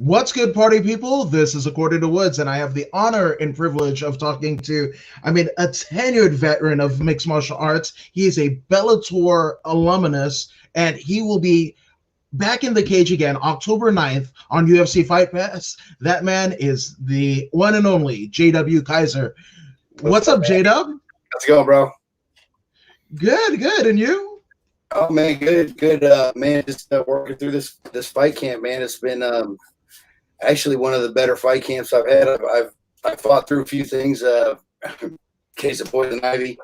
What's good, party people? This is According to Woods, and I have the honor and privilege of talking to, a tenured veteran of mixed martial arts. He is a Bellator alumnus, and he will be back in the cage again October 9th on UFC Fight Pass. That man is the one and only JW Kiser. What's up, J-Dub? Let's go, bro. Good. And you? Oh, man, good. Man, just working through this fight camp, man. It's been actually one of the better fight camps I've had. I've fought through a few things. Case of poison ivy.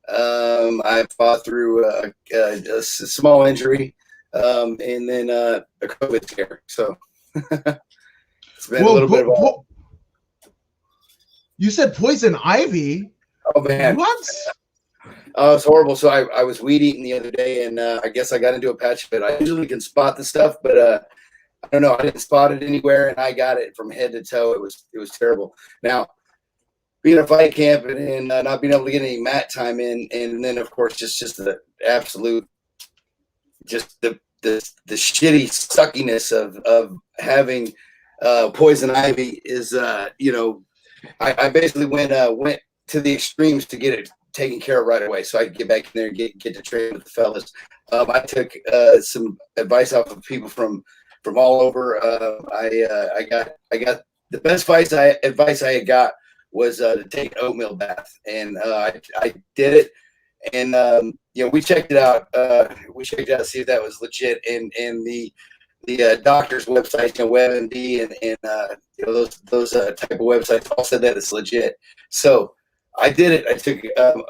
I fought through a small injury, and then a COVID scare. So it's been a little bit of all. You said poison ivy? Oh, man. What? Oh, it's horrible. So I was weed eating the other day, and I guess I got into a patch of it. I usually can spot the stuff, but I don't know. I didn't spot it anywhere, and I got it from head to toe. It was terrible. Now, being a fight camp and not being able to get any mat time in, and then of course just the absolute, just the shitty suckiness of having poison ivy is I basically went to the extremes to get it taken care of right away, so I could get back in there and get to train with the fellas. I took some advice off of people from all over. I got the best advice I had got was to take an oatmeal bath, and I did it, and we checked it out. We checked it out to see if that was legit, and the doctor's website, WebMD, and those type of websites all said that it's legit. So I did it. I took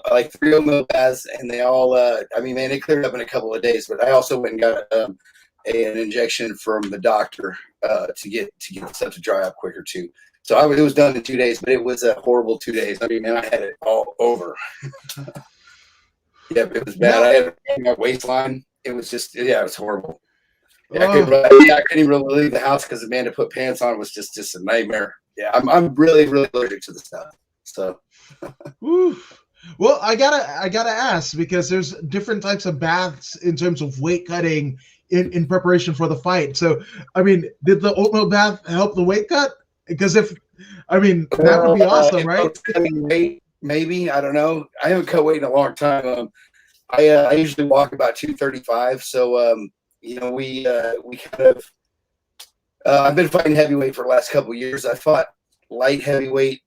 like 3 oatmeal baths, and they all, it cleared up in a couple of days. But I also went and got an injection from the doctor to get the stuff to dry up quicker too. So it was done in 2 days, but it was a horrible 2 days. I mean, man, I had it all over. Yeah, it was bad. I had my waistline. It was just, it was horrible. Yeah, I couldn't even really leave the house because the man to put pants on was just a nightmare. Yeah, I'm really, really allergic to the stuff. So. Well, I gotta ask, because there's different types of baths in terms of weight cutting in preparation for the fight. So, did the oatmeal bath help the weight cut? Because that would be awesome, right? Weight, maybe, I don't know. I haven't cut weight in a long time. I usually walk about 235. So we kind of I've been fighting heavyweight for the last couple of years. I fought light heavyweight.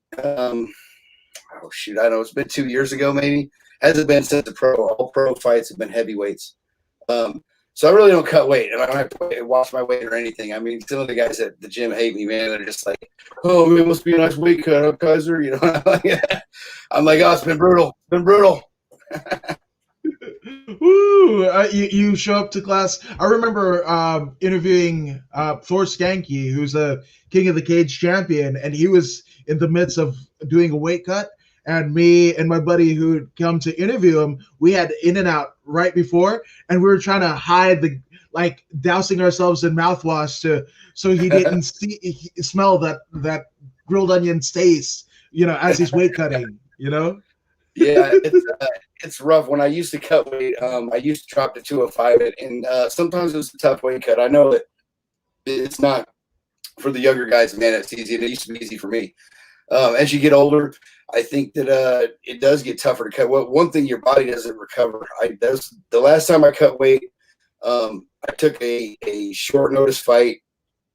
Oh shoot, I don't know. It's been 2 years ago, maybe. Hasn't been since the pro. All pro fights have been heavyweights. So I really don't cut weight, and I don't have to watch my weight or anything. I mean, some of the guys at the gym hate me, man. They're just like, "Oh, man, it must be a nice weight cut, huh, Kiser?" You know, I'm like, "Oh, it's been brutal. It's been brutal." Woo! You show up to class. I remember interviewing Thor Skanky, who's a King of the Cage champion, and he was in the midst of doing a weight cut. And me and my buddy who'd come to interview him, we had In-N-Out right before, and we were trying to hide dousing ourselves in mouthwash so he didn't smell that grilled onion taste, as he's weight cutting, Yeah, it's rough. When I used to cut weight, I used to drop to 205, and sometimes it was a tough weight cut. I know that it's not for the younger guys, man. It's easy. It used to be easy for me. As you get older, I think that it does get tougher to cut. Well, one thing, your body doesn't recover. The last time I cut weight, I took a short notice fight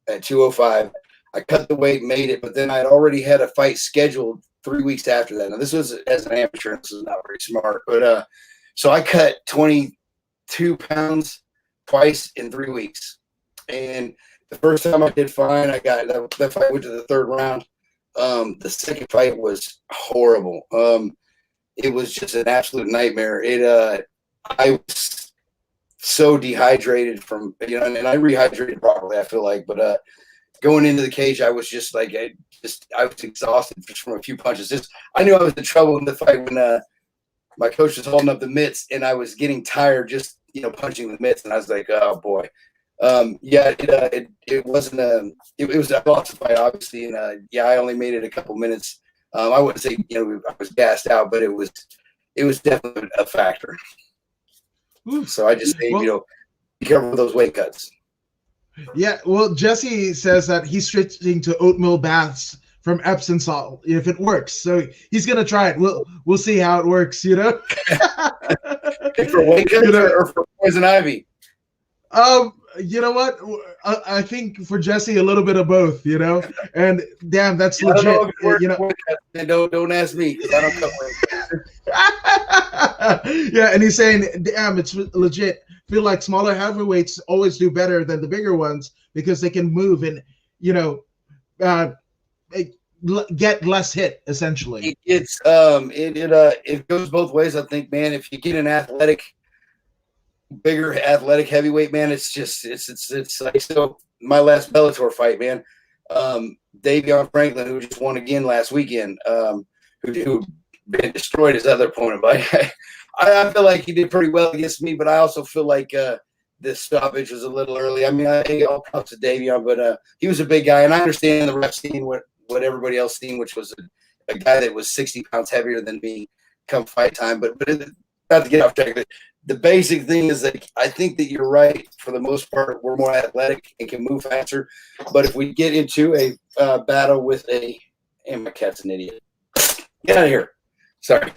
at 205. I cut the weight, made it, but then I'd already had a fight scheduled 3 weeks after that. Now, this was as an amateur. This is not very smart, but so I cut 22 pounds twice in 3 weeks. And the first time I did fine. I got that fight went to the 3rd round. The second fight was horrible. It was just an absolute nightmare. I was so dehydrated from, and I rehydrated properly, I feel like, but going into the cage, I was just like, I was exhausted just from a few punches. I knew I was in trouble in the fight when my coach was holding up the mitts, and I was getting tired just, punching the mitts, and I was like, oh boy. It wasn't it was a lost fight, obviously, and I only made it a couple minutes. I wouldn't say I was gassed out, but it was definitely a factor. So I just say, be careful with those weight cuts. Yeah, well, Jesse says that he's switching to oatmeal baths from Epsom salt if it works. So he's gonna try it. We'll see how it works. You know. For weight you cuts know. or for poison ivy? You know what? I think for Jesse, a little bit of both. You know, and damn, that's I don't know if legit. it works You know. for weight cuts. And don't ask me because I don't cut weight. Yeah, and he's saying, damn, it's legit. Feel like smaller heavyweights always do better than the bigger ones because they can move and you know uh, get less hit essentially. It goes both ways. I think, man, if you get an bigger athletic heavyweight, man, it's like, so my last Bellator fight, man. Davion Franklin, who just won again last weekend, who been destroyed his other opponent, but I feel like he did pretty well against me, but I also feel like this stoppage was a little early. I mean, all props to Davion, but he was a big guy, and I understand the ref seeing what everybody else seen, which was a guy that was 60 pounds heavier than me come fight time. But not to get off track, the basic thing is that I think that you're right. For the most part, we're more athletic and can move faster. But if we get into a battle with and my cat's an idiot. Get out of here. Sorry.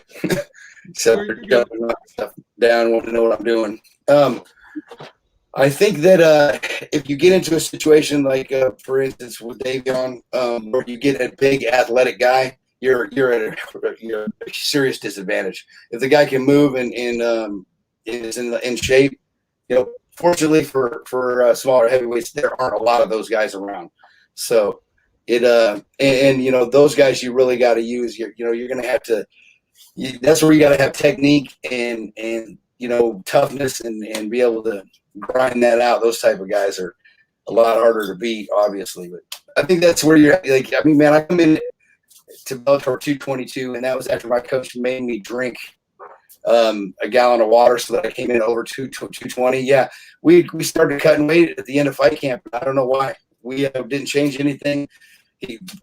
So jumping stuff down, want to know what I'm doing. I think that if you get into a situation like, for instance, with Davion, where you get a big athletic guy, you're at a serious disadvantage. If the guy can move and is in shape, fortunately for smaller heavyweights, there aren't a lot of those guys around. So and those guys you really got to use. You're going to have to. That's where you got to have technique and toughness and be able to grind that out. Those type of guys are a lot harder to beat, obviously. But I think that's where you're like. I mean, man, I come in to Bellator 222, and that was after my coach made me drink a gallon of water so that I came in over 220. Yeah, we started cutting weight at the end of fight camp. I don't know why. We didn't change anything.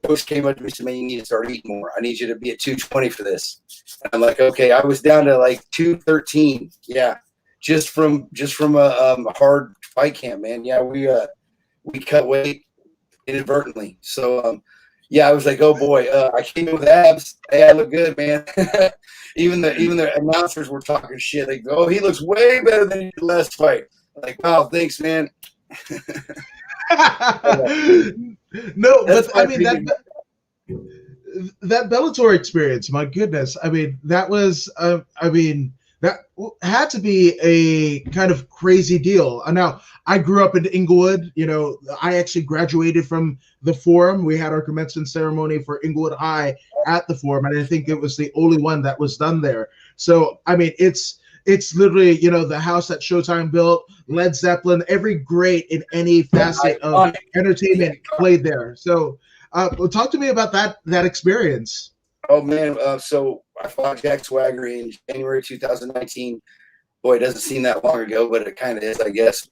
Coach came up to me and said, "Man, you need to start eating more. I need you to be at 220 for this." And I'm like, "Okay." I was down to like 213. Yeah, just from a hard fight camp, man. Yeah, we cut weight inadvertently. So yeah, I was like, "Oh boy." I came in with abs. Hey, I look good, man. even the announcers were talking shit. They go, "Oh, he looks way better than he did last fight." I'm like, "Wow, thanks, man." No, but I mean that Bellator experience, my goodness. I mean, that was that had to be a kind of crazy deal. Now, I grew up in Inglewood. I actually graduated from the Forum. We had our commencement ceremony for Inglewood High at the Forum, and I think it was the only one that was done there. So, I mean, it's literally, the house that Showtime built, Led Zeppelin, every great in any facet of entertainment played there. So, talk to me about that experience. Oh man, so I fought Jack Swagger in January 2019. Boy, it doesn't seem that long ago, but it kind of is, I guess.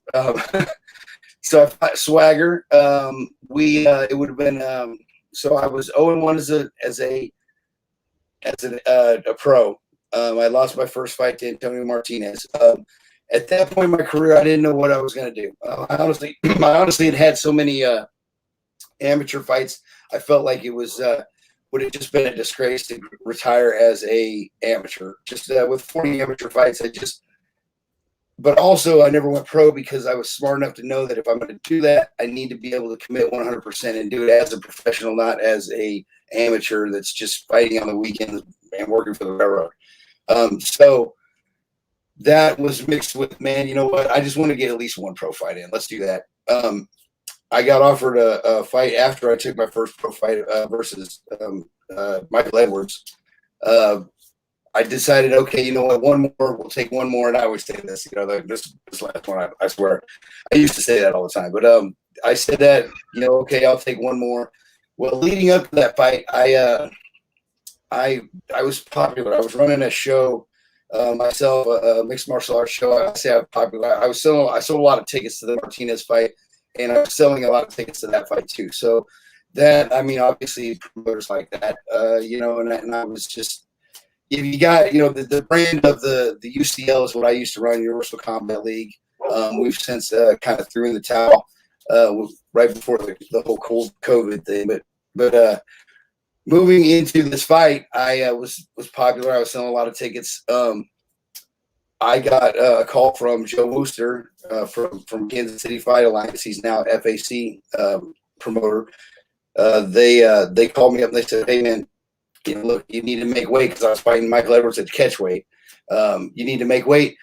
So I fought Swagger. It would have been. So I was 0-1 as a pro. I lost my first fight to Antonio Martinez. At that point in my career, I didn't know what I was going to do. I honestly had so many amateur fights. I felt like it would have just been a disgrace to retire as a amateur. Just with 40 amateur fights, but also I never went pro because I was smart enough to know that if I'm going to do that, I need to be able to commit 100% and do it as a professional, not as a amateur that's just fighting on the weekends and working for the railroad. So that was mixed with, man, you know what? I just want to get at least one pro fight in. Let's do that. I got offered a fight after I took my first pro fight versus Michael Edwards. I decided, okay, you know what? One more, we'll take one more. And I always say this, this last one, I swear, I used to say that all the time. But I said that, okay, I'll take one more. Well, leading up to that fight, I was popular. I was running a show myself, a mixed martial arts show. I say I'm popular. I sold a lot of tickets to the Martinez fight, and I was selling a lot of tickets to that fight too. So that, I mean, obviously promoters like that, and I was just, if you got, the brand of the UCL is what I used to run, Universal Combat League. We've since kind of threw in the towel. right before the whole cold COVID thing. But moving into this fight, I was popular. I was selling a lot of tickets. I got a call from Joe Wooster from Kansas City Fight Alliance. He's now FAC promoter. They called me up and they said, "Hey man, look, you need to make weight," because I was fighting Michael Edwards at catch weight. You need to make weight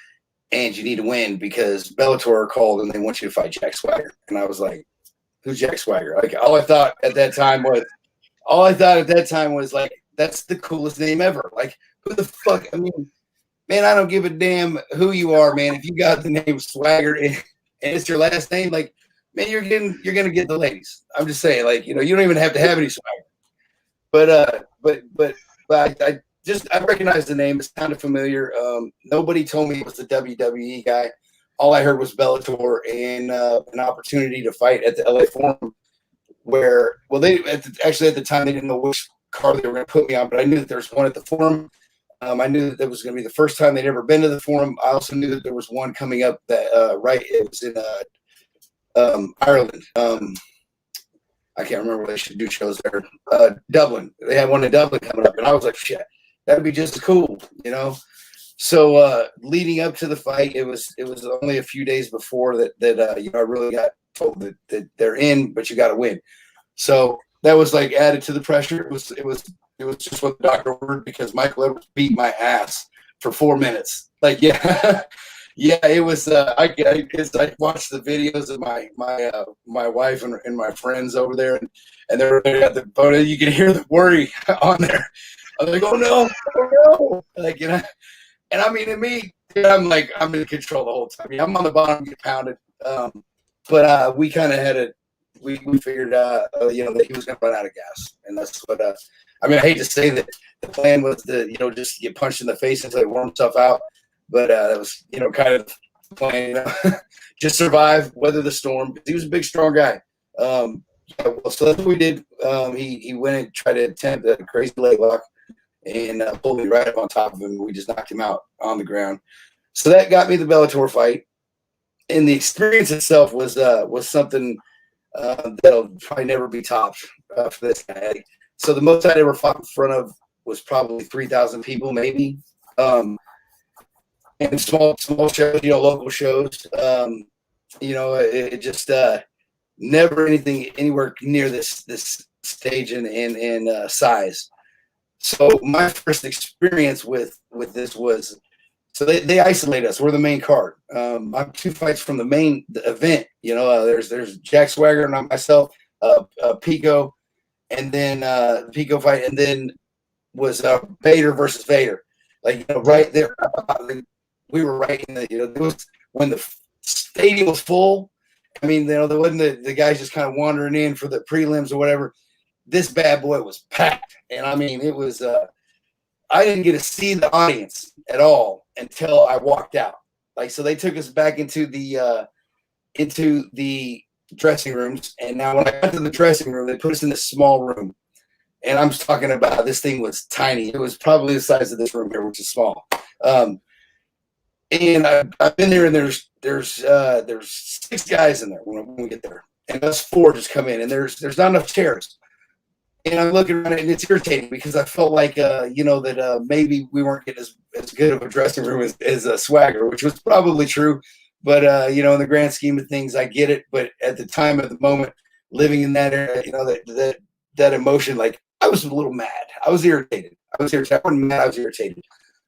and you need to win because Bellator called and they want you to fight Jack Swagger. And I was like, "Who's Jack Swagger?" Like all I thought at that time was like, that's the coolest name ever. Like, who the fuck? I mean, man, I don't give a damn who you are, man. If you got the name Swagger and it's your last name, like, man, you're gonna get the ladies. I'm just saying, like, you don't even have to have any swagger. But I recognize the name. It sounded familiar. Nobody told me it was the WWE guy. All I heard was Bellator and an opportunity to fight at the LA Forum. Where, well, actually at the time they didn't know which card they were going to put me on, but I knew that there was one at the Forum. I knew that was going to be the first time they'd ever been to the Forum. I also knew that there was one coming up that it was in Ireland. I can't remember where they should do shows there. Dublin. They had one in Dublin coming up, and I was like, shit, that'd be just as cool, So leading up to the fight, it was only a few days before that I really got told that they're in, but you got to win. So that was like added to the pressure. It was just what the doctor ordered because Michael Edwards beat my ass for 4 minutes. Like, yeah, yeah, it was. I watched the videos of my wife and my friends over there, and they were at the photo. You can hear the worry on there. I'm like, oh no, oh no, like and I mean, to me, I'm like, I'm in control the whole time. I'm on the bottom, get pounded. But we kind of had it. We figured, that he was going to run out of gas, and that's what. I mean, I hate to say that the plan was to, just get punched in the face until he wore himself out, but that was, kind of the plan. Just survive, weather the storm. He was a big, strong guy. Yeah, well, so that's what we did. He went and tried to attempt a crazy leg lock and pulled me right up on top of him. We just knocked him out on the ground. So that got me the Bellator fight. And the experience itself was something that'll probably never be topped for this guy. So the most I'd ever fought in front of was probably 3,000 people, maybe. And small shows, local shows. It just never anything anywhere near this stage and size. So my first experience with this was, so they isolate us. We're the main card. I'm 2 fights from the event. There's Jack Swagger and myself, Pico, and then Pico fight, and then was Vader versus Vader. Like, right there, we were right in the, it was when the stadium was full. I mean, there wasn't the guys just kind of wandering in for the prelims or whatever. This bad boy was packed, and I mean, it was. I didn't get to see the audience at all until I walked out. Like, so they took us back into the dressing rooms, and now when I got to the dressing room, they put us in this small room, and I'm talking about this thing was tiny. It was probably the size of this room here, which is small. And I've been there, and there's 6 guys in there when we get there, and us 4 just come in, and there's not enough chairs. And I'm looking around it, and it's irritating because I felt like, that maybe we weren't getting as good of a dressing room as Swagger, which was probably true. But, in the grand scheme of things, I get it. But at the time of the moment, living in that area, that emotion, like, I was a little mad. I was irritated. I wasn't mad. I was irritated.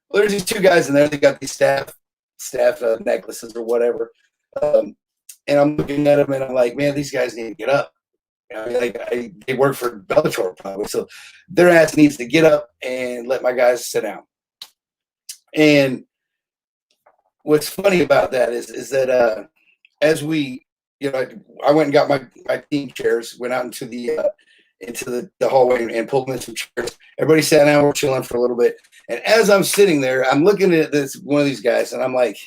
Well, there's these 2 guys in there. They got these staff necklaces or whatever. And I'm looking at them, and I'm like, man, these guys need to get up. They work for Bellator probably, so their ass needs to get up and let my guys sit down. And what's funny about that is that as we, I went and got my team chairs, went out into the hallway and pulled in some chairs. Everybody sat down, we're chilling for a little bit. And as I'm sitting there, I'm looking at one of these guys, and I'm like,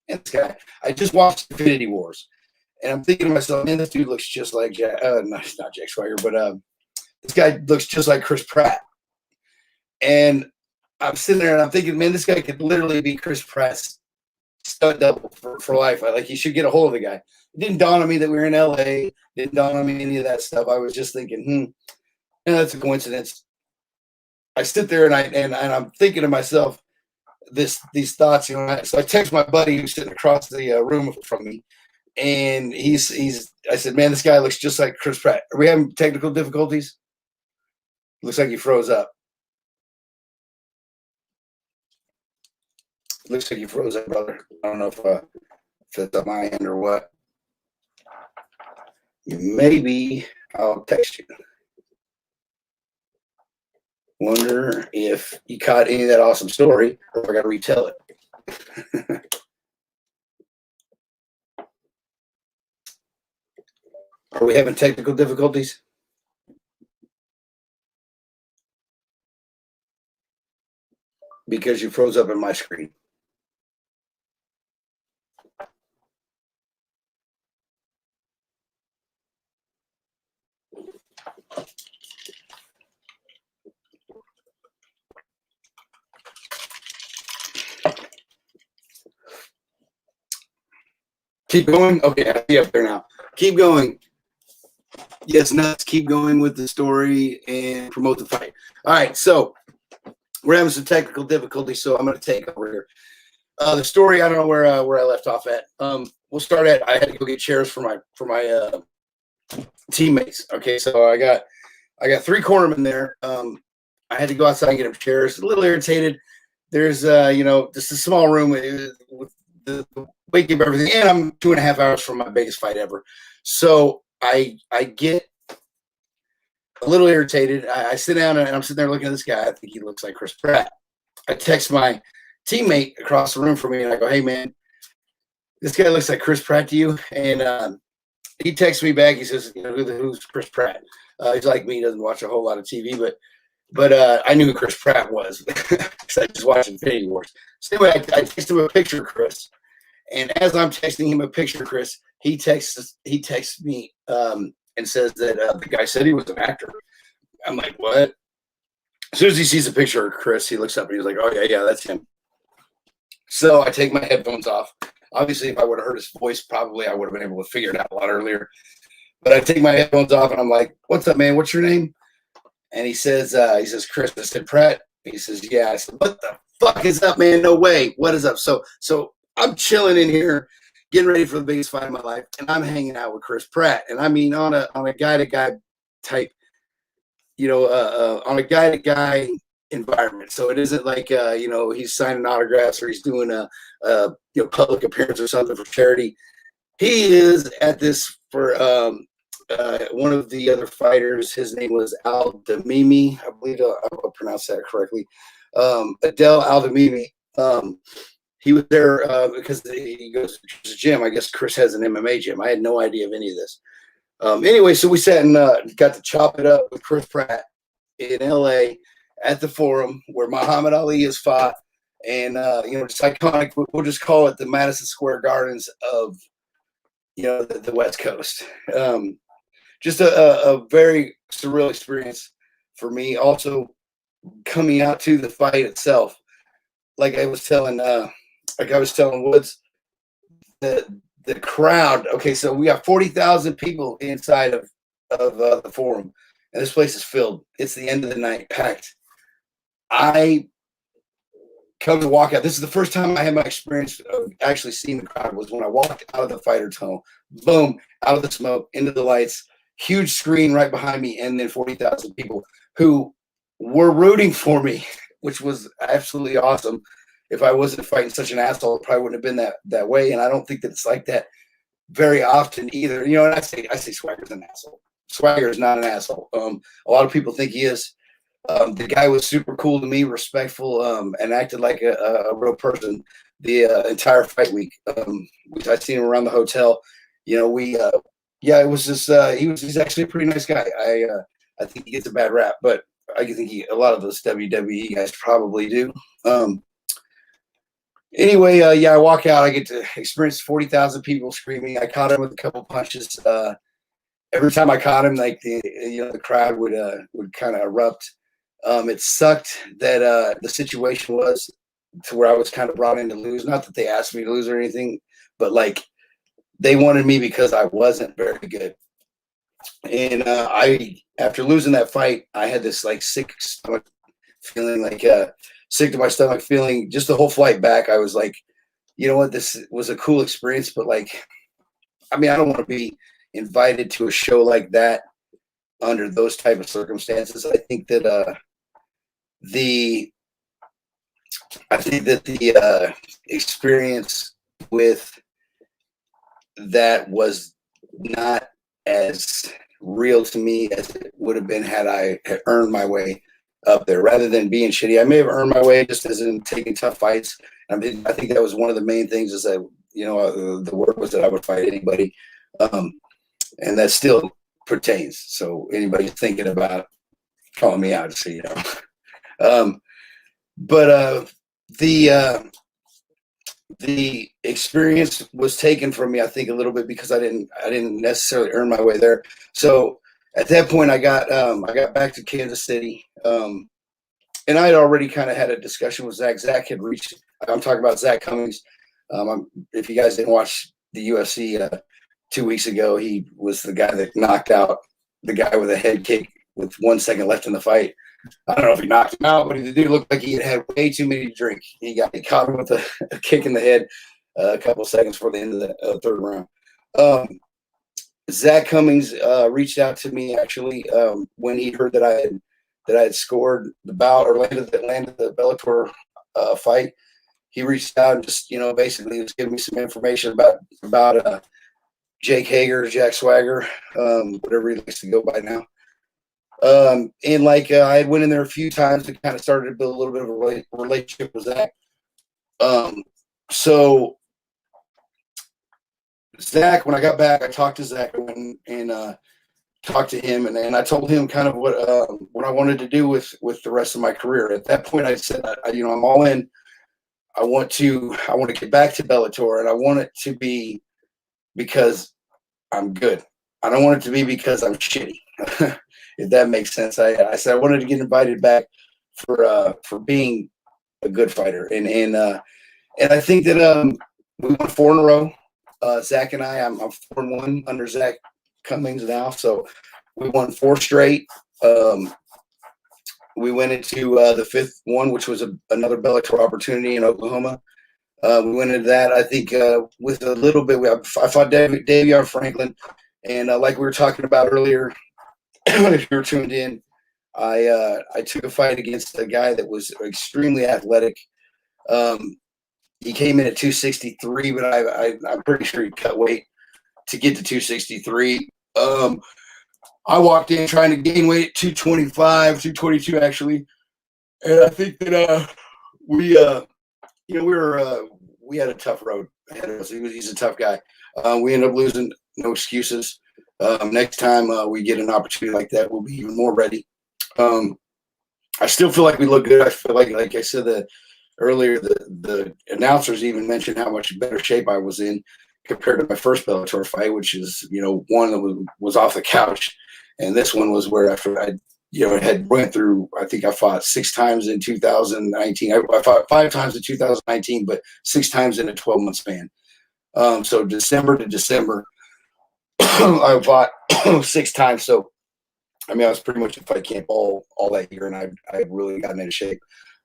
man, this guy, I just watched Infinity Wars. And I'm thinking to myself, man, this dude looks just like not Jack Swagger, but this guy looks just like Chris Pratt. And I'm sitting there and I'm thinking, man, this guy could literally be Chris Pratt's stud double for life. Like, you should get a hold of the guy. It didn't dawn on me that we were in LA. Didn't dawn on me any of that stuff. I was just thinking, that's a coincidence. I sit there and I'm thinking to myself these thoughts, So I text my buddy who's sitting across the room from me, and I said, man, this guy looks just like Chris Pratt. Are we having technical difficulties? Looks like he froze up. Looks like you froze up, brother. I don't know if it's on my end or what. Maybe I'll text you. Wonder if you caught any of that awesome story, or if I got to retell it. Are we having technical difficulties? Because you froze up in my screen. Keep going. Okay, I see up there now. Keep going. Yes, nuts. Keep going with the story and promote the fight. All right, so we're having some technical difficulties, so I'm going to take over here. The story, I don't know where I left off at. We'll start at, I had to go get chairs for my teammates. Okay, so I got 3 cornermen there. I had to go outside and get them chairs. A little irritated. There's just a small room with the weight of everything, and I'm 2.5 hours from my biggest fight ever. So I get a little irritated. I sit down and I'm sitting there looking at this guy. I think he looks like Chris Pratt. I text my teammate across the room from me and I go, hey man, this guy looks like Chris Pratt to you? And he texts me back. He says, who's Chris Pratt? He's like me, he doesn't watch a whole lot of TV, but I knew who Chris Pratt was because I just watched Infinity Wars. So anyway, I texted him a picture of Chris, and as I'm texting him a picture of Chris, he texts me and says that the guy said he was an actor. I'm like, what? As soon as he sees a picture of Chris, he looks up and he's like, oh yeah, that's him. So I take my headphones off. Obviously, if I would have heard his voice, probably I would have been able to figure it out a lot earlier. But I take my headphones off and I'm like, what's up, man? What's your name? And he says, Chris. I said, Pratt. He says, yeah. I said, what the fuck is up, man? No way. What is up? So I'm chilling in here, getting ready for the biggest fight of my life, and I'm hanging out with Chris Pratt. And I mean, on a guy-to-guy type, on a guy-to-guy environment. So it isn't like he's signing autographs or he's doing a public appearance or something for charity. He is at this for one of the other fighters. His name was Al Damimi. I believe I'll pronounce that correctly. Adele Al Damimi. He was there because he goes to the gym. I guess Chris has an MMA gym. I had no idea of any of this. Anyway, so we sat and got to chop it up with Chris Pratt in LA at the Forum where Muhammad Ali has fought. And, it's iconic. We'll just call it the Madison Square Gardens of, the West Coast. Just a very surreal experience for me. Also, coming out to the fight itself, like I was telling Woods, the crowd. Okay, so we got 40,000 people inside of the Forum, and this place is filled. It's the end of the night, packed. I come to walk out. This is the first time I had my experience of actually seeing the crowd. Was when I walked out of the fighter tunnel. Boom, out of the smoke, into the lights. Huge screen right behind me, and then 40,000 people who were rooting for me, which was absolutely awesome. If I wasn't fighting such an asshole, it probably wouldn't have been that way. And I don't think that it's like that very often either. And I say Swagger's an asshole. Swagger is not an asshole. A lot of people think he is. The guy was super cool to me, respectful, and acted like a real person the entire fight week. I seen him around the hotel. It was just he's actually a pretty nice guy. I think he gets a bad rap, but I think a lot of those WWE guys probably do. Anyway, I walk out. I get to experience 40,000 people screaming. I caught him with a couple punches. Every time I caught him, like the crowd would kind of erupt. It sucked that the situation was to where I was kind of brought in to lose. Not that they asked me to lose or anything, but like they wanted me because I wasn't very good. And after losing that fight, I had this like sick stomach feeling, like sick to my stomach feeling. Just the whole flight back, I was like, you know what, this was a cool experience, but like, I mean, I don't want to be invited to a show like that under those type of circumstances. I think that the experience with that was not as real to me as it would have been had I had earned my way up there rather than being shitty. I may have earned my way just as in taking tough fights. I mean, I think that was one of the main things, is that, you know, the word was that I would fight anybody. And that still pertains. So anybody thinking about calling me out, so you know. But the experience was taken from me, I think, a little bit because I didn't necessarily earn my way there. So at that point, I got back to Kansas City, and I had already kind of had a discussion with Zach. Zach had reached. I'm talking about Zach Cummings. If you guys didn't watch the UFC 2 weeks ago, he was the guy that knocked out the guy with a head kick with 1 second left in the fight. I don't know if he knocked him out, but the dude looked like he had way too many to drink. He caught him with a kick in the head a couple of seconds before the end of the third round. Zach Cummings reached out to me actually when he heard that I had scored the bout or landed the Bellator fight. He reached out and just, you know, basically was giving me some information about Jake Hager, Jack Swagger, whatever he likes to go by now. And like I had went in there a few times and kind of started to build a little bit of a relationship with Zach. So Zach, when I got back, I talked to Zach and talked to him, and I told him kind of what I wanted to do with the rest of my career. At that point, I said, you know, I'm all in. I want to get back to Bellator, and I want it to be because I'm good. I don't want it to be because I'm shitty. If that makes sense. I said I wanted to get invited back for being a good fighter, and I think that we won 4 in a row. Zach and I'm 4-1 under Zach Cummings now, so we won 4 straight. We went into the 5th one, which was another Bellator opportunity in Oklahoma. We went into that, I think, with a little bit. I fought Davion Franklin, and like we were talking about earlier, if you were tuned in, I took a fight against a guy that was extremely athletic. He came in at 263, but I'm pretty sure he cut weight to get to 263. I walked in trying to gain weight at 225, 222 actually, and I think that we had a tough road ahead of us. He's a tough guy. We ended up losing, no excuses. Next time we get an opportunity like that, we'll be even more ready. I still feel like we look good. I feel like I said earlier, the announcers even mentioned how much better shape I was in compared to my first Bellator fight, which is, you know, one that was off the couch, and this one was where after I, you know, had went through. I think I fought 6 times in 2019. I fought 5 times in 2019, but 6 times in a 12-month span. So December to December, I fought 6 times. So I mean, I was pretty much in fight camp all that year, and I really gotten into shape.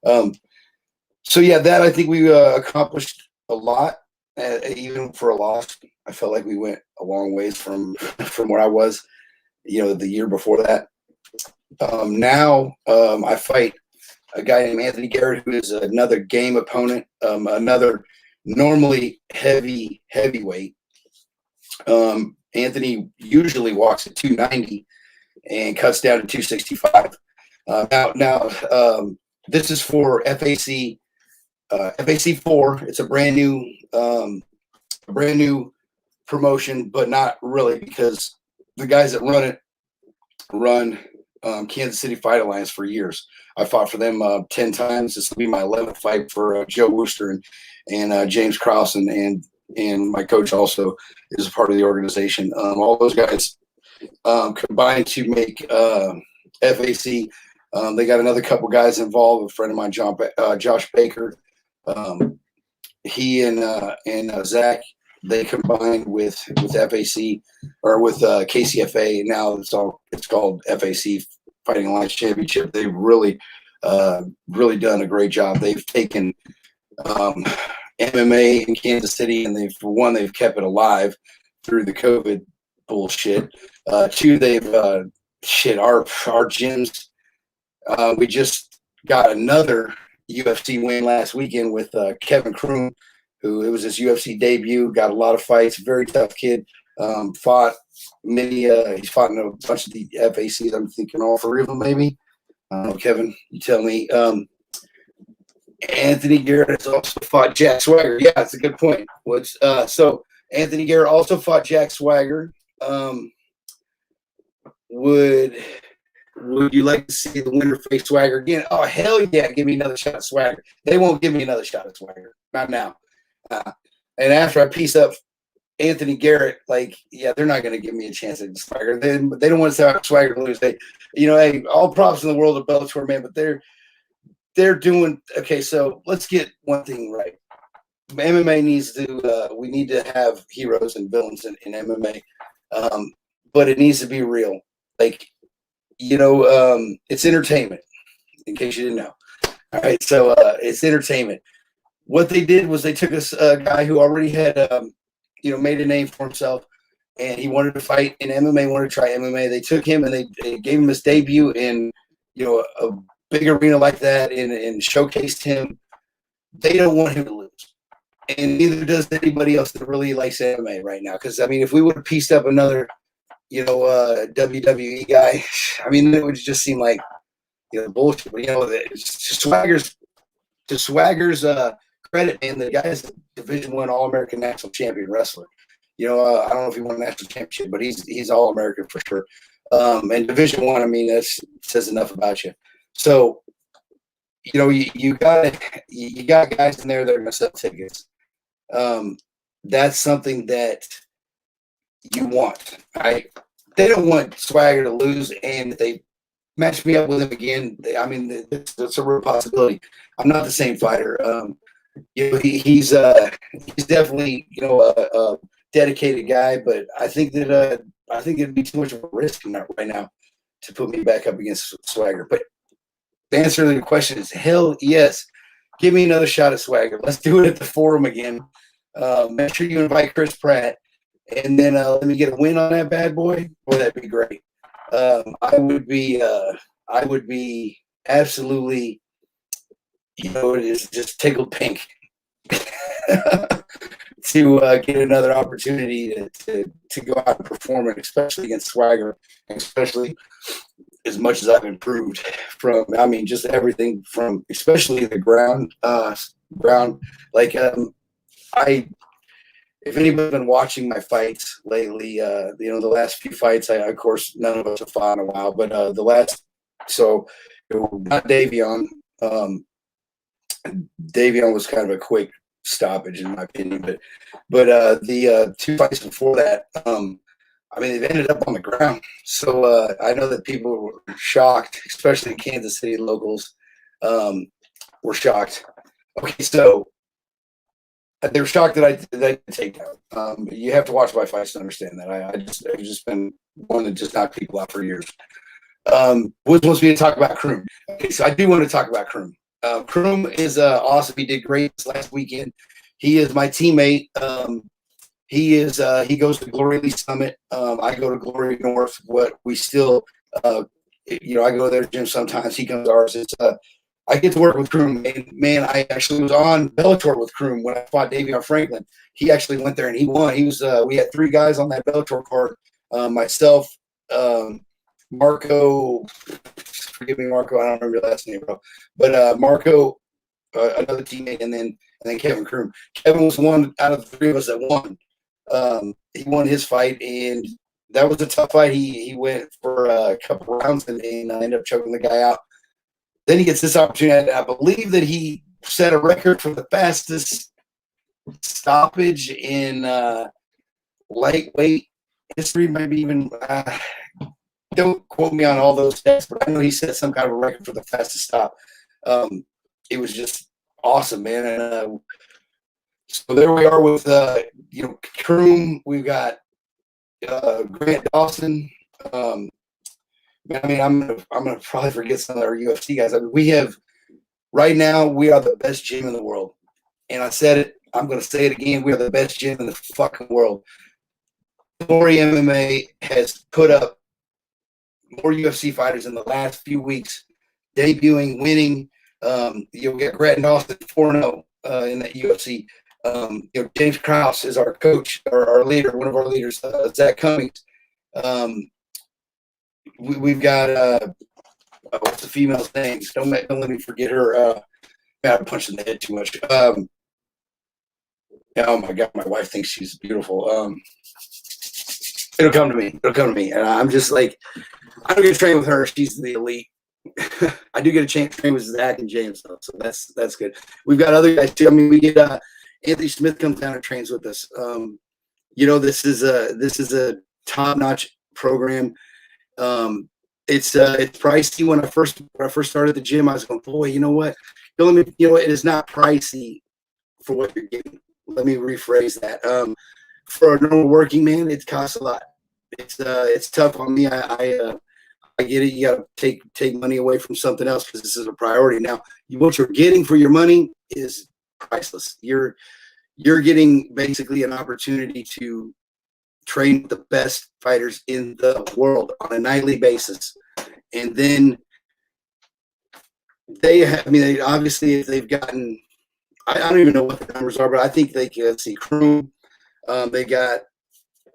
So yeah, that I think we accomplished a lot, even for a loss. I felt like we went a long ways from where I was, you know, the year before that. Now I fight a guy named Anthony Garrett, who is another game opponent, another normally heavyweight. Anthony usually walks at 290 and cuts down to 265. Now, this is for FAC 4. It's a brand new promotion, but not really, because the guys that run Kansas City Fight Alliance for years. I fought for them 10 times. This will be my 11th fight for Joe Wooster and James Krause, and my coach also is a part of the organization. All those guys combined to make FAC. They got another couple guys involved. A friend of mine, Josh Baker, He and Zach, they combined with FAC or with KCFA. Now it's called FAC Fighting Alliance Championship. They've really done a great job. They've taken MMA in Kansas City, and they've kept it alive through the COVID bullshit. Two, they've our gyms. We just got another UFC win last weekend with Kevin Kroom, who it was his UFC debut. Got a lot of fights. Very tough kid. Fought many. He's fought in a bunch of the FACs. I'm thinking all three of them, maybe. I don't know, Kevin. You tell me. Anthony Garrett has also fought Jack Swagger. Yeah, that's a good point. So Anthony Garrett also fought Jack Swagger. Would you like to see the winner face Swagger again? Oh, hell yeah. Give me another shot at Swagger. They won't give me another shot at Swagger. Not now. And after I piece up Anthony Garrett, they're not going to give me a chance at Swagger. They don't want to have Swagger lose. Hey, all props in the world of Bellator, man, but they're doing – okay, so let's get one thing right. MMA needs to we need to have heroes and villains in MMA, but it needs to be real. It's entertainment, in case you didn't know. All right, so it's entertainment. What they did was they took a guy who already had, made a name for himself, and he wanted to fight in MMA, wanted to try MMA. They took him and they gave him his debut in, a big arena like that and showcased him. They don't want him to lose, and neither does anybody else that really likes MMA right now. Because if we would have pieced up another WWE guy, it would just seem like, bullshit. But, to Swagger's credit, man, the guy is a Division I All-American National Champion wrestler. I don't know if he won a national championship, but he's All-American for sure. And Division I, that says enough about you. So, you got guys in there that are going to sell tickets. That's something that you want. They don't want Swagger to lose, and if they match me up with him again, that's a real possibility. I'm not the same fighter. He's definitely a dedicated guy, but I think it'd be too much of a risk right now to put me back up against Swagger. But the answer to the question is hell yes. Give me another shot at Swagger. Let's do it at the Forum again. Make sure you invite Chris Pratt. And then let me get a win on that bad boy. Boy, that'd be great. I would be absolutely, just tickled pink to get another opportunity to go out and perform it, especially against Swagger, and especially as much as I've improved from. Just everything from, especially the ground. If anybody's been watching my fights lately, the last few fights, of course, none of us have fought in a while, but not Davion. Davion was kind of a quick stoppage in my opinion, but the two fights before that, they've ended up on the ground. So I know that people were shocked, especially in Kansas City locals, were shocked. Okay, so they were shocked that I didn't take down. You have to watch my fights to understand that. I've just been one to just knock people out for years. Woods wants me to talk about Kroom. Okay, so I do want to talk about Kroom. Kroom is awesome. He did great this last weekend. He is my teammate. He goes to Glory Lee Summit. I go to Glory North. We still, I go to their gym sometimes. He comes to ours. I get to work with Kroom. Man, I actually was on Bellator with Kroom when I fought Davion Franklin. He actually went there and he won. He was. We had three guys on that Bellator card. Myself, Marco. Forgive me, Marco. I don't remember your last name, bro. But Marco, another teammate, and then Kevin Kroom. Kevin was one out of the three of us that won. He won his fight, and that was a tough fight. He went for a couple rounds and ended up choking the guy out. Then he gets this opportunity. I believe that he set a record for the fastest stoppage in lightweight history. Maybe even don't quote me on all those stats, but I know he set some kind of a record for the fastest stop. It was just awesome, man. And so there we are with Kroom. We've got Grant Dawson. I mean, I'm gonna probably forget some of our UFC guys. I mean, we have right now. We are the best gym in the world, and I said it. I'm gonna say it again. We are the best gym in the fucking world. Glory MMA has put up more UFC fighters in the last few weeks, debuting, winning. You'll get Grant Dawson 4-0 in that UFC. James Krause is our coach, or our leader, one of our leaders. Zach Cummings. We've got what's the female's name? Don't let me forget her. I punched in the head too much. Oh my god, my wife thinks she's beautiful. It'll come to me. And I'm just like, I don't get to train with her. She's the elite. I do get a chance to train with Zach and James, though, so that's good. We've got other guys too. I mean, we get Anthony Smith comes down and trains with us. This is a top-notch program. It's pricey. When I first started the gym, I was going, boy, you know what? It is not pricey for what you're getting. Let me rephrase that. For a normal working man, it costs a lot. It's tough on me. I get it. You got to take money away from something else because this is a priority. Now, what you're getting for your money is priceless. You're getting basically an opportunity to train the best fighters in the world on a nightly basis, and then they obviously if they've gotten, I don't even know what the numbers are, but I think they can see Kroom. They got,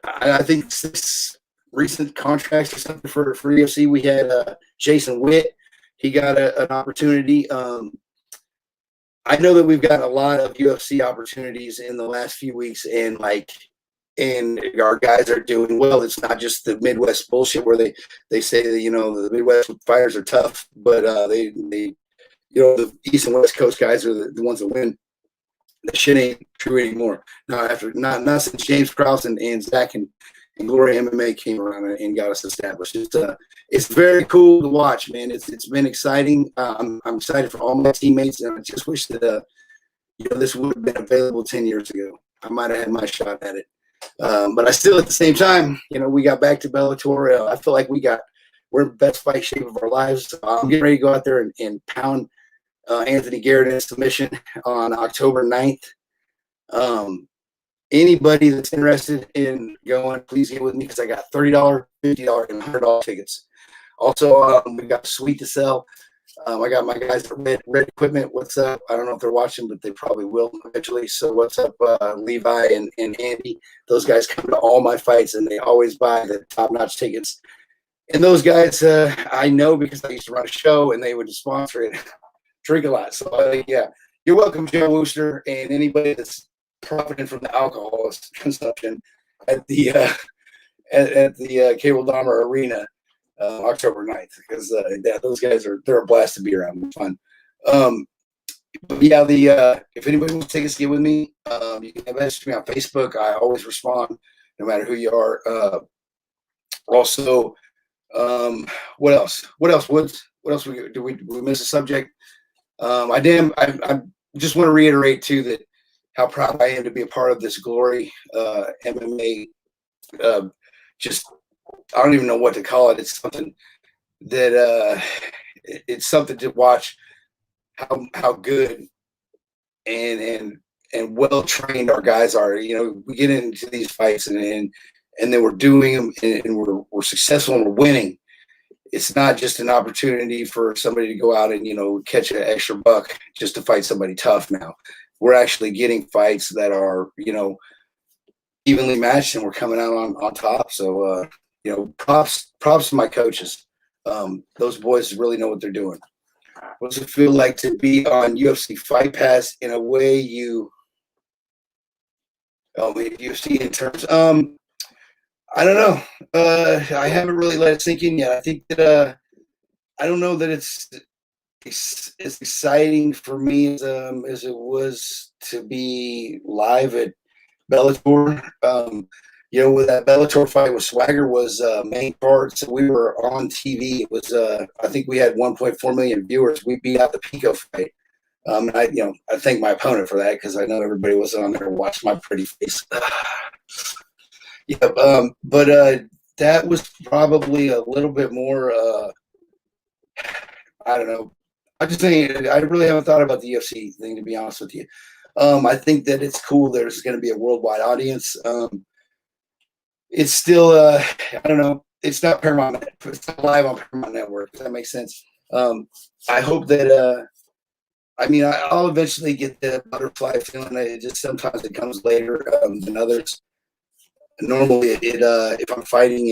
I think 6 recent contracts or something for UFC. We had Jason Witt. He got an opportunity. I know that we've got a lot of UFC opportunities in the last few weeks, and our guys are doing well. It's not just the Midwest bullshit where they say that the Midwest fighters are tough, but they the East and West Coast guys are the ones that win. That shit ain't true anymore. Not since James Krause and Zach and Glory MMA came around and got us established. It's very cool to watch, man. It's been exciting. I'm excited for all my teammates, and I just wish that this would have been available 10 years ago. I might have had my shot at it. But I still, at the same time, we got back to Bellator. I feel like we're in the best fight shape of our lives. I'm getting ready to go out there and pound Anthony Garrett in submission on October 9th. Anybody that's interested in going, please get with me because I got $30, $50, and $100 tickets. Also, we got Sweet to Sell. I got my guys at Red Equipment. What's up? I don't know if they're watching, but they probably will eventually. So what's up, Levi and Andy? Those guys come to all my fights, and they always buy the top-notch tickets. And those guys, I know because I used to run a show, and they would sponsor it. Drink a lot. So, yeah, you're welcome, Joe Wooster, and anybody that's profiting from the alcohol consumption at the Cable Dahmer Arena. October 9th, because those guys they're a blast to be around. It's fun. But yeah, if anybody wants to take a skate with me, you can message me on Facebook. I always respond, no matter who you are. Also, what else? What else? What else? We miss a subject? I just want to reiterate too that how proud I am to be a part of this Glory MMA. I don't even know what to call it. It's something that it's something to watch how good and well trained our guys are. We get into these fights and then we're doing them and we're successful and we're winning. It's not just an opportunity for somebody to go out and catch an extra buck just to fight somebody tough. Now we're actually getting fights that are evenly matched and we're coming out on top. So. Props to my coaches. Those boys really know what they're doing. What does it feel like to be on UFC Fight Pass in a way UFC in terms? I don't know. I haven't really let it sink in yet. I think that I don't know that it's as exciting for me as it was to be live at Bellator. With that Bellator fight with Swagger was main card, so we were on TV. It was I think we had 1.4 million viewers. We beat out the Pico fight. And I thank my opponent for that because I know everybody wasn't on there to watch my pretty face. Yeah, but that was probably a little bit more. I don't know. I just think I really haven't thought about the UFC thing, to be honest with you. I think that it's cool. There's going to be a worldwide audience. It's still, I don't know. It's not Paramount. It's not live on Paramount Network. Does that make sense? I hope that. I'll eventually get the butterfly feeling. It just sometimes it comes later than others. Normally, if I'm fighting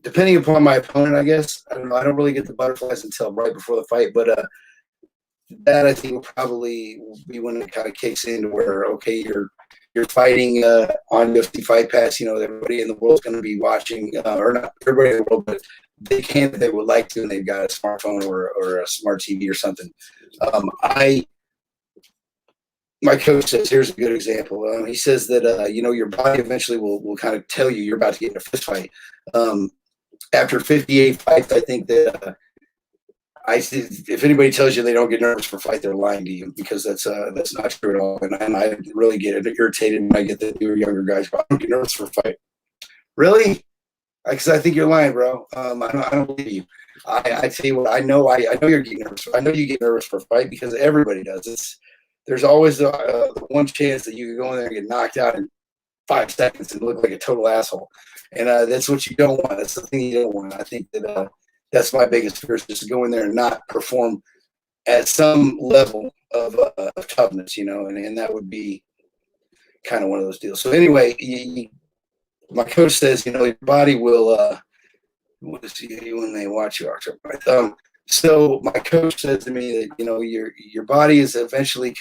depending upon my opponent, I guess I don't know. I don't really get the butterflies until right before the fight, but that I think will probably be when it kind of kicks in to where okay, you're fighting on UFC Fight Pass. Everybody in the world's going to be watching, or not everybody in the world, but they can if they would like to, and they've got a smartphone or a smart TV or something. My coach says, here's a good example. He says that your body eventually will kind of tell you you're about to get in a fist fight. After 58 fights, I think that if anybody tells you they don't get nervous for a fight, they're lying to you because that's not true at all. And I really get irritated when I get the newer, younger guys. I don't get nervous for a fight. Really? Because I think you're lying, bro. I don't believe you. I tell you what, I know you're getting nervous. I know you get nervous for a fight because everybody does. There's always the one chance that you can go in there and get knocked out in 5 seconds and look like a total asshole. And that's what you don't want. That's the thing you don't want. I think that that's my biggest fear is just to go in there and not perform at some level of toughness, and that would be kind of one of those deals. So anyway, my coach says, your body will see when they watch you, October. So my coach said to me that your body is eventually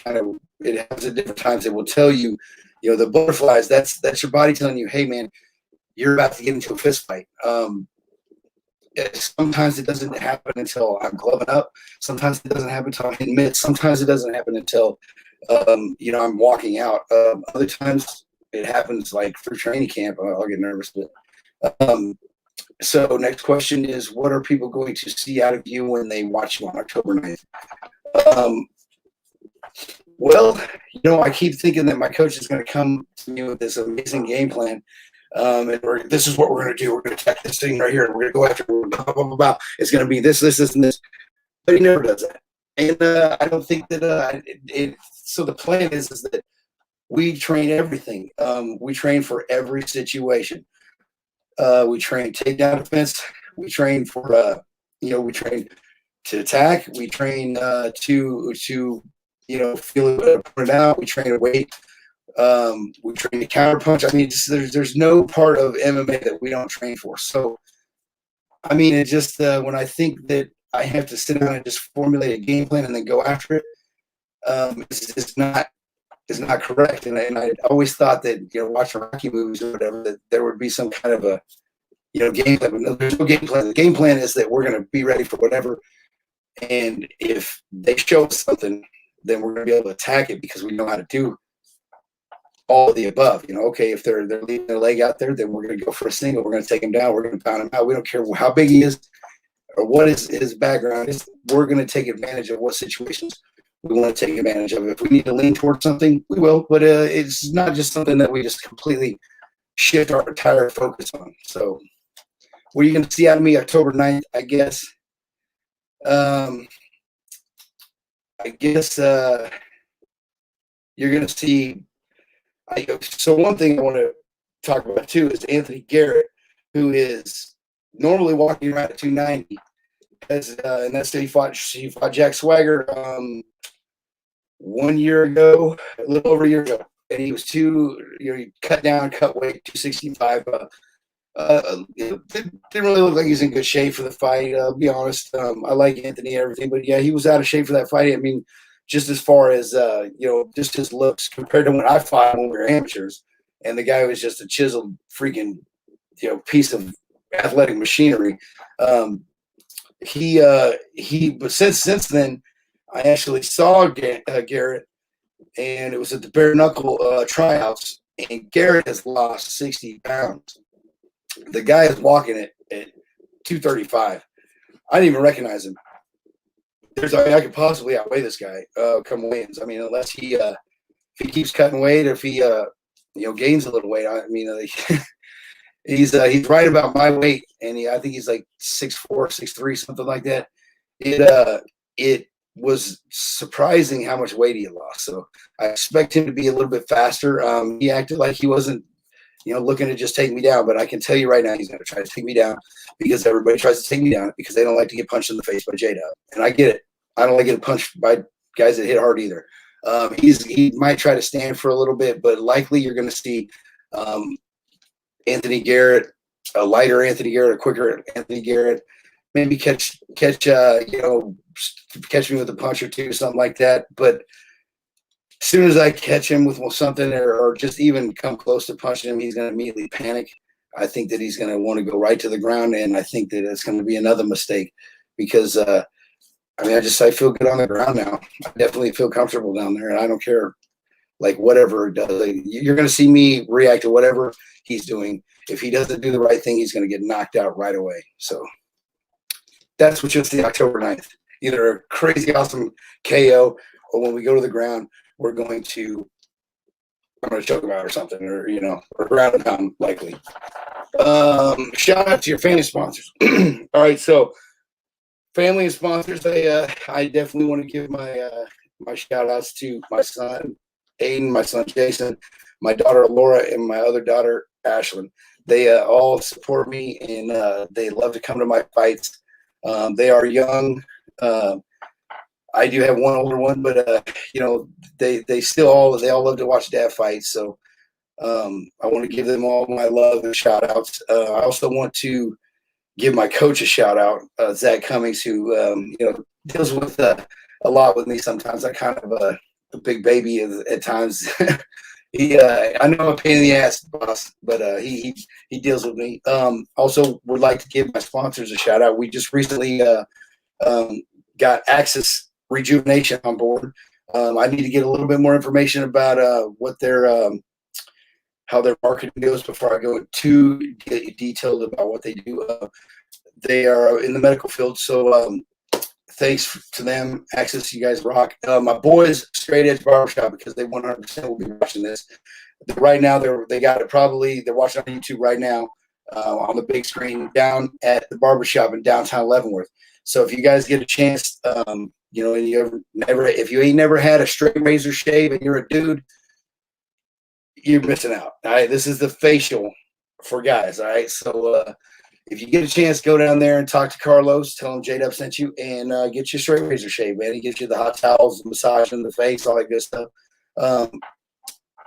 it has at different times. It will tell you, the butterflies. That's your body telling you, hey man, you're about to get into a fist fight. Sometimes it doesn't happen until I'm gloving up. Sometimes it doesn't happen until I'm hitting mitts. Sometimes it doesn't happen until I'm walking out. Other times it happens like through training camp. I'll get nervous, but. So next question is, what are people going to see out of you when they watch you on October 9th? Well, I keep thinking that my coach is going to come to me with this amazing game plan. And this is what we're going to do. We're going to attack this thing right here, and we're going to go after it. Blah, blah, blah, blah. It's going to be this, and this. But he never does that. And I don't think that so the plan is that we train everything. We train for every situation. We train takedown defense. We train for we train to attack. We train to feel it, put it out. We train to wait. We train to counter punch. There's no part of MMA that we don't train for. So, it just when I think that I have to sit down and just formulate a game plan and then go after it, it's not correct. And I always thought that watching Rocky movies or whatever, that there would be some kind of a game plan. No, there's no game plan. The game plan is that we're going to be ready for whatever. And if they show us something, then we're going to be able to attack it because we know how to do all of the above. Okay, if they're leaving their leg out there, then we're going to go for a single. We're going to take him down. We're going to pound him out. We don't care how big he is or what his background is. We're going to take advantage of what situations we want to take advantage of. If we need to lean towards something, we will. But it's not just something that we just completely shift our entire focus on. So what are you going to see out of me October 9th, I guess? You're going to see. So one thing I want to talk about too is Anthony Garrett, who is normally walking around at 290. And that's he fought Jack Swagger 1 year ago, a little over a year ago, and he was he cut weight 265. Didn't really look like he's in good shape for the fight. I'll be honest. I like Anthony and everything, but yeah, he was out of shape for that fight. Just as far as just his looks compared to when I fought when we were amateurs, and the guy was just a chiseled freaking piece of athletic machinery. But since then, I actually saw Garrett, and it was at the bare knuckle tryouts, and Garrett has lost 60 pounds. The guy is walking at 235. I didn't even recognize him. I could possibly outweigh this guy come weigh-ins. I mean, unless if he keeps cutting weight, or if he gains a little weight. I mean, he's right about my weight, and I think he's like 6'4", 6'3", something like that. It was surprising how much weight he had lost. So I expect him to be a little bit faster. He acted like he wasn't, looking to just take me down, but I can tell you right now, he's going to try to take me down, because everybody tries to take me down because they don't like to get punched in the face by J-Dub. And I get it. I don't like getting punched by guys that hit hard either. He might try to stand for a little bit, but likely you're going to see Anthony Garrett, a lighter Anthony Garrett, a quicker Anthony Garrett, maybe catch me with a punch or two, something like that. But as soon as I catch him with something, or just even come close to punching him, he's going to immediately panic. I think that he's going to want to go right to the ground, and I think that it's going to be another mistake, because I feel good on the ground now. I definitely feel comfortable down there, and I don't care, like, whatever it does. You're going to see me react to whatever he's doing. If he doesn't do the right thing, he's going to get knocked out right away. So that's what you'll see October 9th. Either a crazy awesome KO, or when we go to the ground, I'm going to choke him out or something, or ground and pound likely. Shout out to your family sponsors. All right, so family and sponsors, I definitely want to give my shout outs to my son Aiden, my son Jason, my daughter Laura, and my other daughter Ashlyn. They all support me, and they love to come to my fights. They are young. I do have one older one, but they all love to watch dad fight. So I want to give them all my love and shout outs. I also want to give my coach a shout out, Zach Cummings, who deals with a lot with me sometimes. I kind of a big baby at times. I know I'm a pain in the ass, boss, but he deals with me. Also would like to give my sponsors a shout out. We just recently got Axis Rejuvenation on board. I need to get a little bit more information about what how their marketing goes before I go too detailed about what they do. They are in the medical field, so thanks to them. Access, you guys rock. My boys, Straight Edge Barbershop, because they 100% will be watching this. Right now, they got it probably. They're watching on YouTube right now on the big screen down at the barbershop in downtown Leavenworth. So if you guys get a chance, and if you ain't never had a straight razor shave and you're a dude, you're missing out. All right, this is the facial for guys. All right, so if you get a chance, go down there and talk to Carlos. Tell him J-Dub sent you, and get you a straight razor shave, man. He gives you the hot towels, the massage in the face, all that good stuff.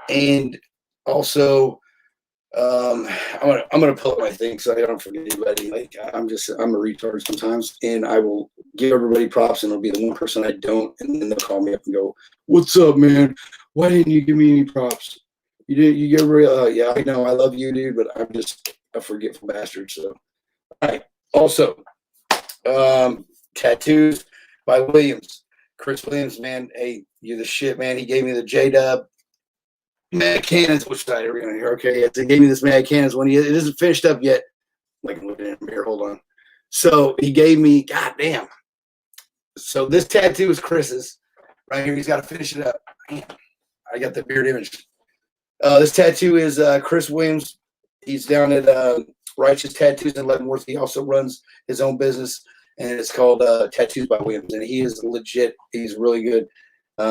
And also, I'm gonna pull up my thing so I don't forget anybody. Like I'm a retard sometimes, and I will give everybody props, and it'll be the one person I don't, and then they'll call me up and go, "What's up, man? Why didn't you give me any props? You did. You get real. Yeah, I know. I love you, dude, but I'm just a forgetful bastard." So, all right. Also, tattoos by Williams, Chris Williams, man. Hey, you're the shit, man. He gave me the J-Dub Mad Cannons. Which side are we on here? Okay, yeah, they gave me this Mad Cannons one. It isn't finished up yet. Like I'm looking in the mirror. Hold on. So he gave me. Goddamn. So this tattoo is Chris's right here. He's got to finish it up. Man, I got the beard image. This tattoo is Chris Williams. He's down at Righteous Tattoos in Leavenworth. He also runs his own business, and it's called Tattoos by Williams. And he is legit. He's really good.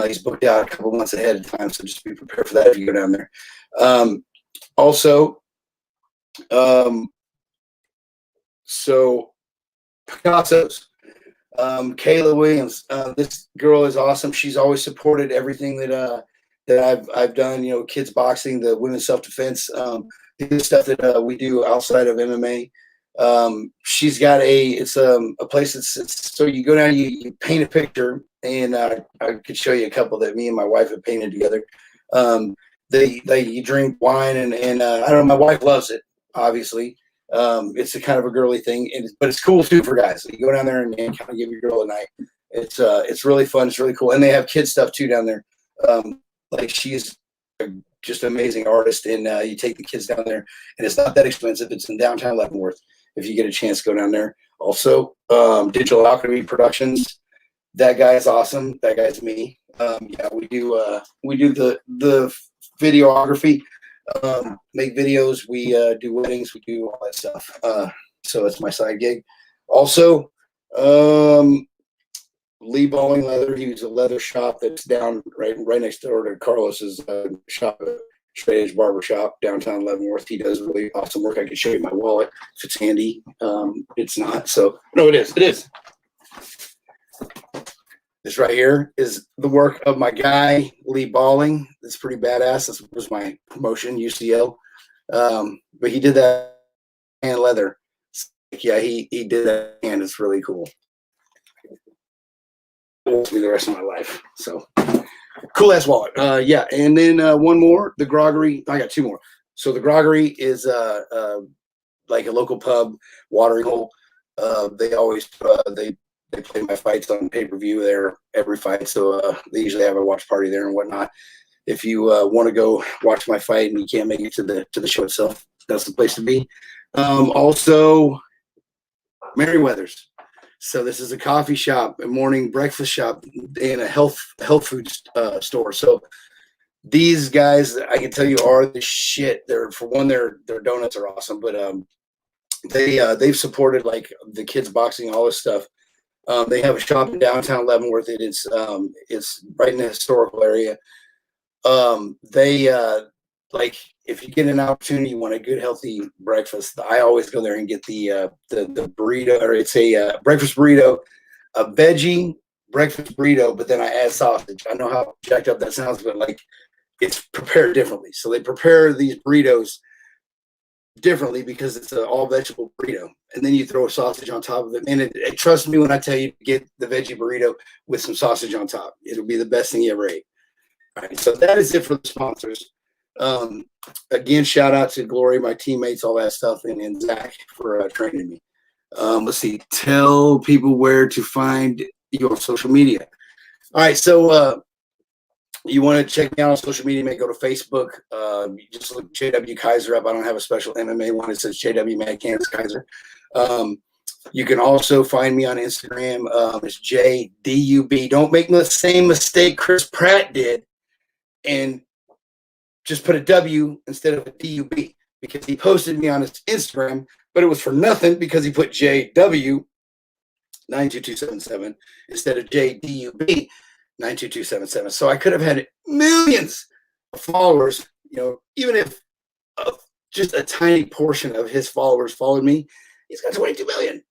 He's booked out a couple months ahead of time, so just be prepared for that if you go down there. So Picasso's. Kayla Williams. This girl is awesome. She's always supported everything that I've done. Kids boxing, the women's self-defense, the stuff that we do outside of MMA. She's got a place that's so you go down, you paint a picture, and I could show you a couple that me and my wife have painted together. You drink wine, and I don't know, my wife loves it, obviously. It's a kind of a girly thing, but it's cool too for guys. So you go down there and kind of give your girl a night. It's really fun. It's really cool, and they have kid stuff too down there. Like she's just an amazing artist, and you take the kids down there, and it's not that expensive. It's in downtown Leavenworth. If you get a chance, go down there. Also, Digital Alchemy Productions. That guy's awesome. That guy's me. Yeah, we do the videography, make videos. We do weddings. We do all that stuff. So it's my side gig. Also, Lee Balling Leather. He was a leather shop that's down right next door to Carlos's shop, Straight Edge Barber Shop, downtown Leavenworth. He does really awesome work. I can show you my wallet if it's handy. It's not. So no, it is. It is. This right here is the work of my guy, Lee Balling. It's pretty badass. This was my promotion, UCL. But he did that hand leather. Yeah, he did that, and it's really cool. It will be the rest of my life. So cool ass wallet. Yeah, and then one more, the Groggery. I got two more. So the Groggery is like a local pub, watering hole. They always they play my fights on pay-per-view there every fight, so they usually have a watch party there and whatnot. If you want to go watch my fight and you can't make it to the show itself, that's the place to be. Also, Merriweather's. So this is a coffee shop, a morning breakfast shop, and a health food store. So these guys, I can tell you, are the shit. They're, for one, their donuts are awesome, but they've supported like the kids boxing, all this stuff. They have a shop in downtown Leavenworth. It's right in the historical area. They like, if you get an opportunity, you want a good healthy breakfast, I always go there and get the burrito, or it's a breakfast burrito, a veggie breakfast burrito, but then I add sausage. I know how jacked up that sounds, but like, it's prepared differently. So they prepare these burritos differently because it's an all vegetable burrito, and then you throw a sausage on top of it. And trust me when I tell you, get the veggie burrito with some sausage on top. It'll be the best thing you ever ate. All right, so that is it for the sponsors. Again, shout out to Glory, my teammates, all that stuff, and Zach for training me. Let's see, tell people where to find you on social media. All right, so you want to check me out on social media, go to Facebook. You just look JW Kiser up. I don't have a special MMA one. It says JW Mad Kansas Kiser. You can also find me on Instagram. It's JDUB. Don't make the same mistake Chris Pratt did and just put a W instead of a DUB, because he posted me on his Instagram, but it was for nothing because he put JW 92277 instead of JDUB 92277. So I could have had millions of followers, even if just a tiny portion of his followers followed me. He's got 22 million.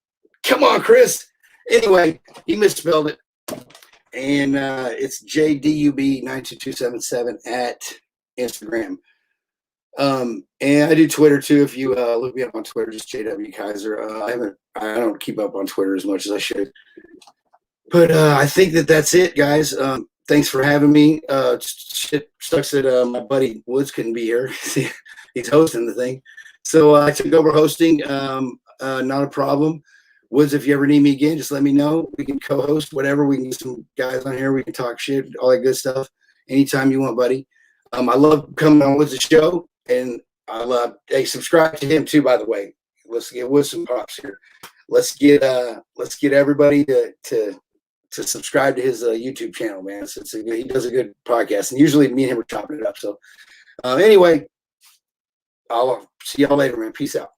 Come on, Chris. Anyway, he misspelled it. And it's JDUB92277 at Instagram. And I do Twitter too. If you look me up on Twitter, just JW Kiser. I don't keep up on Twitter as much as I should. But I think that's it, guys. Thanks for having me. Shit sucks that my buddy Woods couldn't be here. He's hosting the thing. So I took over hosting. Not a problem. Woods, if you ever need me again, just let me know. We can co-host, whatever. We can get some guys on here. We can talk shit, all that good stuff. Anytime you want, buddy. I love coming on Woods' show, and I love. Hey, subscribe to him too, by the way. Let's get Woods some props here. Let's get everybody to subscribe to his YouTube channel, man. He does a good podcast, and usually me and him are chopping it up. So anyway, I'll see y'all later, man. Peace out.